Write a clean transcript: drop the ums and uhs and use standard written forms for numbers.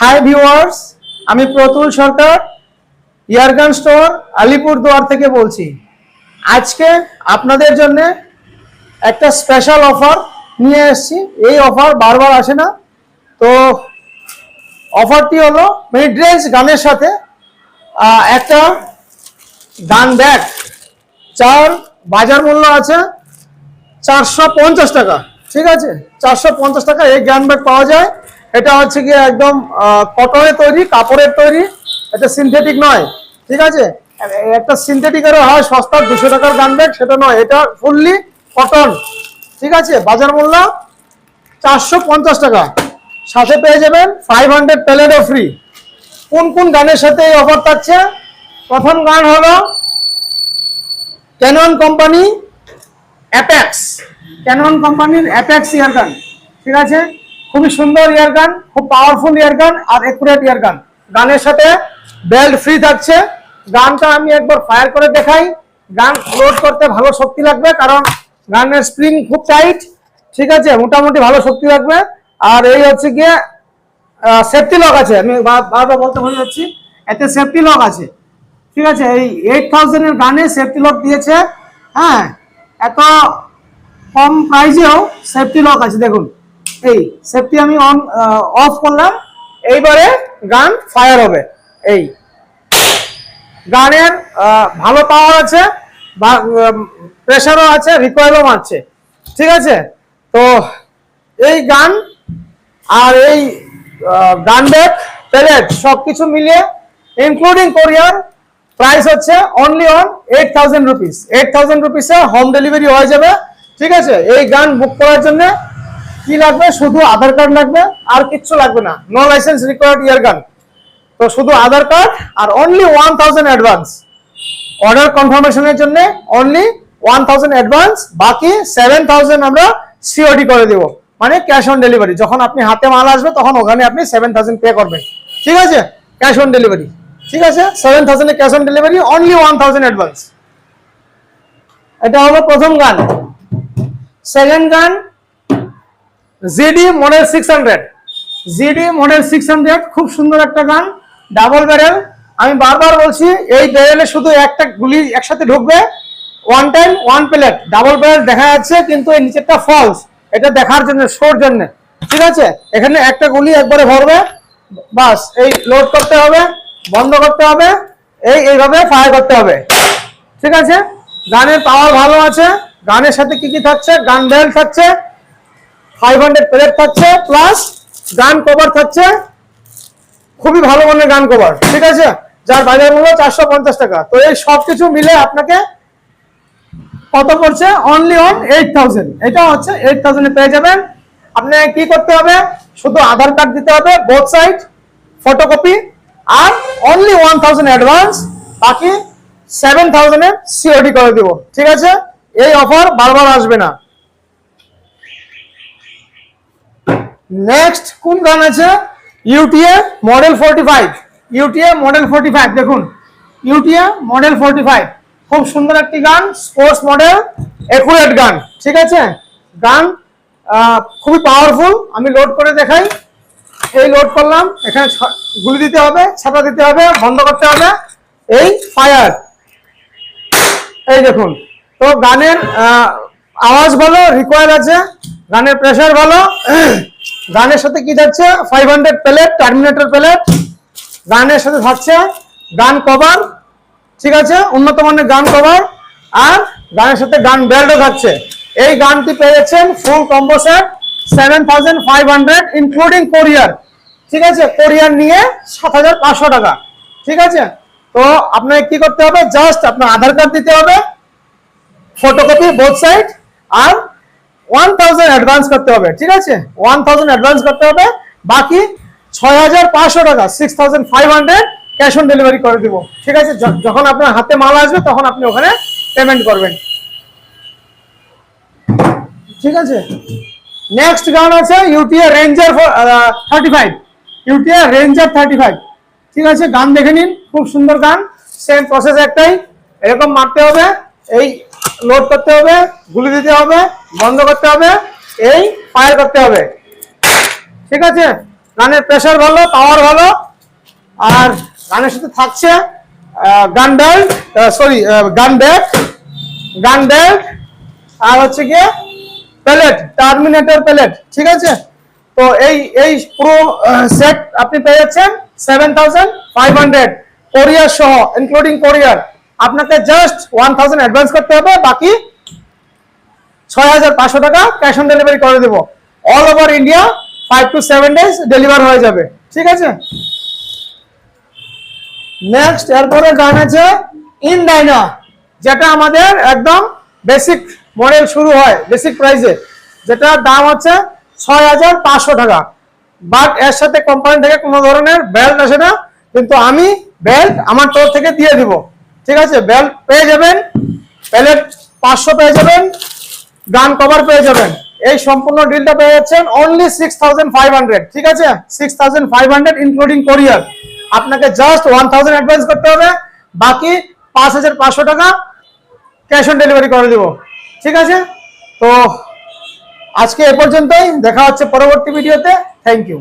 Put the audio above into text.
Hi viewers, আমি প্রতুল সরকার air gun store Alipurduar থেকে বলছি। আজকে আপনাদের জন্য একটা স্পেশাল অফার নিয়ে এসেছি। এই অফার বারবার আসে না। তো অফারটি হলো মিড রেঞ্জ গানের সাথে একটা গান ব্যাগ, যার বাজার মূল্য আছে 450 টাকা। ঠিক আছে, 450 টাকা এই গান ব্যাগ পাওয়া যায়। এটা হচ্ছে গিয়ে একদম কটনের তৈরি, কাপড়ের তৈরি, এটা সিনথেটিক নয়। ঠিক আছে, একটা সিনথেটিকেরও হয় সস্তা 200 টাকার গান ব্যাগ, সেটা নয়, এটা ফুললি কটন। ঠিক আছে, বাজার মূল্য 450 টাকা। সাথে পেয়ে যাবেন 500 প্যালেটও ফ্রি। কোন কোন গানের সাথে এই অফার থাকছে? প্রথম গান হলো ক্যানন কোম্পানি অ্যাপেক্স, ক্যানন কোম্পানির অ্যাপেক্স ইয়ারগান। ঠিক আছে, খুবই সুন্দর ইয়ারগান, খুব পাওয়ারফুল ইয়ারগান আর একুরেট ইয়ারগান। গানের সাথে বেল্ট ফ্রি থাকছে। গানটা আমি একবার ফায়ার করে দেখাই। গান লোড করতে ভালো শক্তি লাগবে, কারণ গানের স্প্রিং খুব টাইট। ঠিক আছে, মোটামুটি ভালো শক্তি লাগবে। আর এই হচ্ছে গিয়ে সেফটি লক আছে, আমি বারবার বলতে ভুলে যাচ্ছি, এতে সেফটি লক আছে। ঠিক আছে, এই 8000 এর গানে সেফটি লক দিয়েছে। হ্যাঁ, এত কম প্রাইসেও সেফটি লক আছে। দেখুন, এই সেফটি আমি অফ করলাম, এইবারে গান ফায়ার হবে। এই গানের ভালো পাওয়ার আছে, বা প্রেসারও আছে, রিকয়েলও মারছে। ঠিক আছে, তো এই গান আর এই গান ব্যাগ, প্যালেট সবকিছু মিলিয়ে ইনক্লুডিং কোরিয়ার প্রাইস হচ্ছে অনলি অন 8000 রুপিস। 8000 রুপিসে হোম ডেলিভারি হয়ে যাবে। ঠিক আছে, এই গান বুক করার জন্য কি লাগবে? শুধু আধার কার্ড লাগবে, আর কিচ্ছু লাগবে না। নো লাইসেন্স রিকোয়ার্ড ইয়ার গান। তো শুধু আধার কার্ড আর অনলি 1000 অ্যাডভান্স। অর্ডার কনফার্মেশনের জন্য অনলি 1000 অ্যাডভান্স, বাকি 7000 আমরা সিওডি করে দেব, মানে ক্যাশ অন ডেলিভারি। যখন আপনি হাতে মাল আসবে তখন ওখানে আপনি 7000 পে করবেন। ঠিক আছে, ক্যাশ অন ডেলিভারি। ঠিক আছে, 7000 এ cash on delivery, only 1000 advance. এটা হলো প্রথম গান। সেকেন্ড গান জিডি মডেল 600। জিডি মডেল 600 খুব সুন্দর একটা গান, ডাবল ব্যারেল। আমি বারবার বলছি, এই ব্যারেলে শুধু একটা গুলি একসাথে ঢুকবে, one time one plate. Double barrel দেখা যাচ্ছে, কিন্তু এই নিচেরটা ফলস, এটা দেখার জন্য, শোর জন্য। ঠিক আছে, এখানে একটা গুলি একবারে ভরবে, বাস। এই লোড করতে হবে, বন্ধ করতে হবে, এইভাবে ফায়ার করতে হবে। ঠিক আছে, গানের পাওয়ার ভালো আছে। গানের সাথে কি কি থাকছে? গান বেল থাকছে, 500 প্লেট থাকছে, প্লাস গান কভার থাকছে, খুবই ভালো মানের গান কভার। ঠিক আছে, যার বাজার মূল্য 450 টাকা। তো এই সবকিছু মিলে আপনাকে কত পড়ছে? Only on 8000। এটা হচ্ছে 8000 এ পেয়ে যাবেন। আপনাকে কি করতে হবে? শুধু আধার কার্ড দিতে হবে, বোথ সাইড ফটোকপি, আর অনলি 1000 অ্যাডভান্স, বাকি 7000 এ সিওডি করে দিব। ঠিক আছে, এই অফার বারবার আসবে না। নেক্সট কোন গান আছে? ইউটিএ মডেল 45। ইউটিএ মডেল 45, দেখুন, ইউটিএ মডেল 45 খুব সুন্দর একটি গান, স্পোর্টস মডেল, একুরেট গান। ঠিক আছে, গান খুবই পাওয়ারফুল। আমি লোড করে দেখাই। এই লোড করলাম, এখানে গুলি দিতে হবে, ছাতা দিতে হবে, বন্ধ করতে হবে, এই ফায়ার। এই দেখুন, তো গানের আওয়াজ ভালো, রিকয়েল আছে, গানের প্রেসার ভালো। গানের সাথে কি থাকছে? 500 প্লেট, টার্মিনেটর প্লেট। গানের সাথে থাকছে গান কভার। ঠিক আছে, উন্নত মানের গান কভার, আর গানের সাথে গান বেল্টও থাকছে। এই গানটি পেয়েছেন ফুল কম্বো সেট 7500 ইনক্লুডিং কোরিয়ার। ঠিক আছে, কোরিয়ার নিয়ে 7500 টাকা। ঠিক আছে, তো আপনাকে কি করতে হবে? জাস্ট আপনার আধার কার্ড দিতে হবে, ফটোকপি বোথ সাইড, আর 1000 অ্যাডভান্স করতে হবে। ঠিক আছে, 1000 অ্যাডভান্স করতে হবে, বাকি 6500 টাকা, 6500 ক্যাশ অন ডেলিভারি করে দিব। ঠিক আছে, যখন আপনার হাতে মাল আসবে তখন আপনি ওখানে পেমেন্ট করবেন। ঠিক আছে, নেক্সট গান আছে ইউটিএ রেঞ্জার 35। ইউটিএ রেঞ্জার 35। ঠিক আছে, গান দেখে নিন, খুব সুন্দর গান। সেম প্রসেস একটাই, এরকম মারতে হবে, এই লোড করতে হবে, গুলি দিতে হবে, বন্ধ করতে হবে, এই ফায়ার করতে হবে। ঠিক আছে, গানের প্রেসার ভালো, পাওয়ার ভালো, আর গানের সাথে থাকছে গান বেল্ট, সরি গান ব্যাগ, গান বেল্ট, আর হচ্ছে গিয়ে প্যালেট, টার্মিনেটর প্যালেট। ঠিক আছে, তো এই পুরো সেট আপনি পেয়ে যাচ্ছেন 7,500 কোরিয়ার সহ, ইনক্লুডিং কোরিয়ার। আপনাকে জাস্ট 1,000 অ্যাডভান্স করতে হবে, বাকি 6,500 টাকা ক্যাশ অন ডেলিভারি করে দেবো। All over India 5 to 7 days deliver হয়ে যাবে। ঠিক আছে, নেক্সট এরপরে গান আছে ইনডাইনা, যেটা আমাদের একদম বেসিক মডেল শুরু হয় বেসিক প্রাইসে, যেটার দাম হচ্ছে 6,500 টাকা। বাট এর সাথে কোম্পানি থেকে কোনো ধরনের বেল্ট আসে না, কিন্তু আমি বেল্ট আমার তরফ থেকে দিয়ে দিব। ঠিক আছে, বেল্ট পেয়ে যাবেন, প্যালেট 500 পেয়ে যাবেন, গান কভার পেয়ে যাবেন। এই সম্পূর্ণ ডিলটা পেয়ে যাচ্ছেন অনলি 6,500। ঠিক আছে, 6,500 ইনক্লুডিং কোরিয়ার। আপনাকে জাস্ট 1,000 অ্যাডভান্স করতে হবে, বাকি 5,500 টাকা ক্যাশ অন ডেলিভারি করে দেব। ঠিক আছে, তো আজকে এ পর্যন্তই, দেখা হচ্ছে পরবর্তী ভিডিওতে। Thank you.